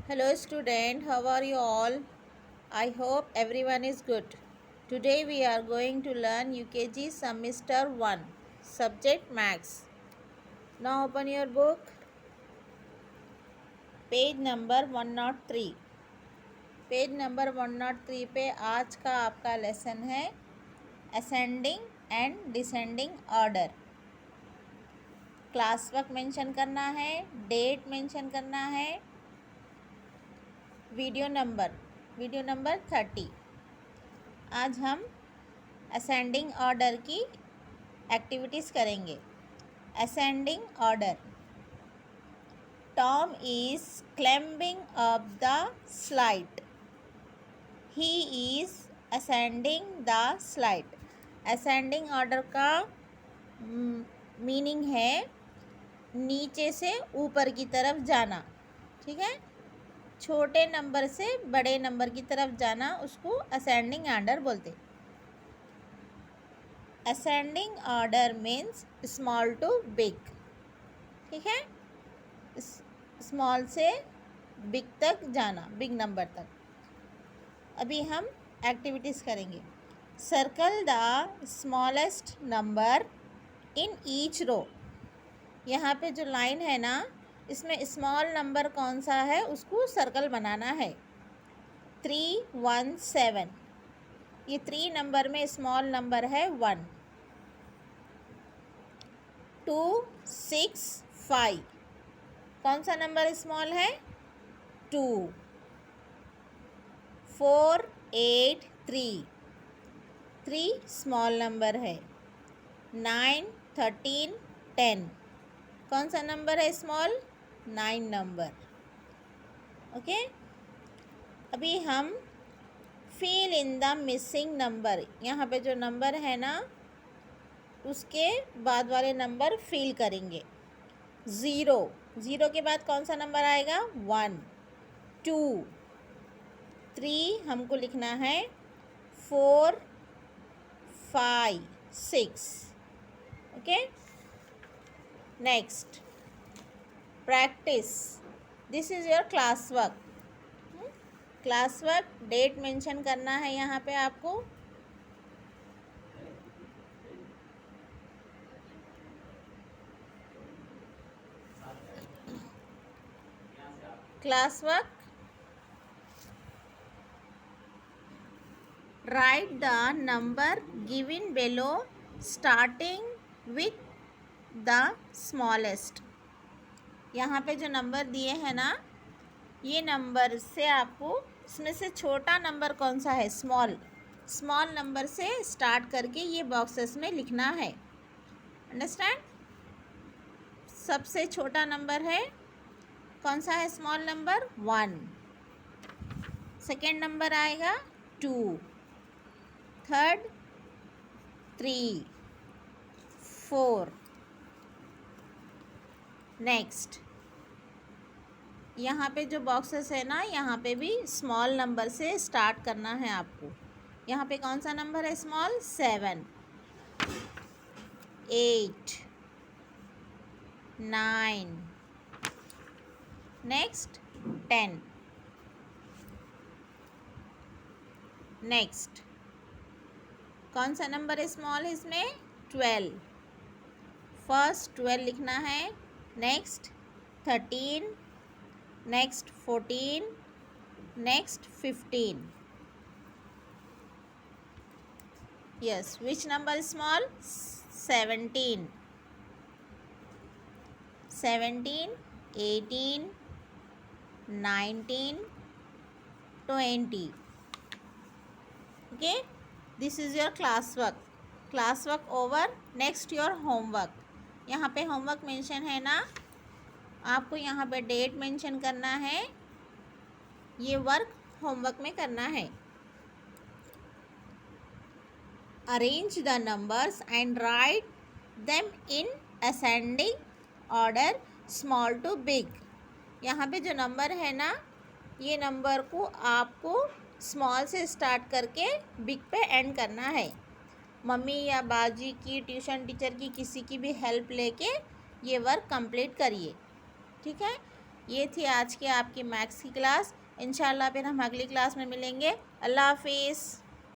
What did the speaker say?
Hello student, how are you all? I hope everyone is good. Today we are going to learn UKG semester 1, subject Maths. Now open your book, page number 103. Page number 103 पे आज का आपका lesson है ascending and descending order. Class work mention करना है, date mention करना है, video number 30। आज हम असेंडिंग ऑर्डर की एक्टिविटीज़ करेंगे। Ascending order, Tom is climbing up the slide, he is ascending the slide. Ascending order का मीनिंग है नीचे से ऊपर की तरफ जाना। ठीक है, छोटे नंबर से बड़े नंबर की तरफ जाना, उसको असेंडिंग ऑर्डर बोलते। Ascending order means small to big. ठीक है, स्मॉल से बिग तक जाना, बिग नंबर तक। अभी हम एक्टिविटीज़ करेंगे। Circle the smallest number in each row. यहाँ पे जो लाइन है ना, इसमें स्मॉल नंबर कौन सा है उसको सर्कल बनाना है। 317, ये 3 नंबर में स्मॉल नंबर है 1। 265, कौन सा नंबर स्मॉल है 2। 483, 3 स्मॉल नंबर है। 9 13 10, कौन सा नंबर है स्मॉल 9 नंबर। ओके, अभी हम fill in the missing number, यहाँ पे जो नंबर है ना उसके बाद वाले नंबर फिल करेंगे। 0 के बाद कौन सा नंबर आएगा 1। 2 3 हमको लिखना है 4 5 6। Okay, next practice. This is your class work. Class work date mention करना है यहाँ पे आपको। Class work, right the number given below starting with the smallest. यहाँ पे जो नंबर दिए हैं ना, ये नंबर से आपको इसमें से छोटा नंबर कौन सा है स्मॉल नंबर से स्टार्ट करके ये बॉक्सेस में लिखना है। अंडरस्टैंड? सबसे छोटा नंबर है कौन सा है स्मॉल नंबर 1। सेकेंड नंबर आएगा 2, थर्ड 3 4। नेक्स्ट, यहाँ पे जो बॉक्सेस है ना, यहाँ पे भी स्मॉल नंबर से स्टार्ट करना है आपको। यहाँ पे कौन सा नंबर है स्मॉल 7 8 9, नेक्स्ट 10। नेक्स्ट कौन सा नंबर है स्मॉल इसमें 12, फर्स्ट 12 लिखना है। Next 13, next 14, next 15। Yes, which number small 17, 18 19 20। Okay, this is your class work over. Next your homework. यहाँ पे होमवर्क मेंशन है ना, आपको यहाँ पे डेट मेंशन करना है। ये वर्क होमवर्क में करना है। Arrange the numbers and write them in ascending order small to big. यहाँ पे जो नंबर है ना, ये नंबर को आपको स्मॉल से स्टार्ट करके बिग पे एंड करना है। मम्मी या बाजी की, ट्यूशन टीचर की, किसी की भी हेल्प लेके ये वर्क कंप्लीट करिए। ठीक है, ये थी आज की आपकी मैथ्स की क्लास। इंशाल्लाह फिर हम अगली क्लास में मिलेंगे। अल्लाह हाफिज़।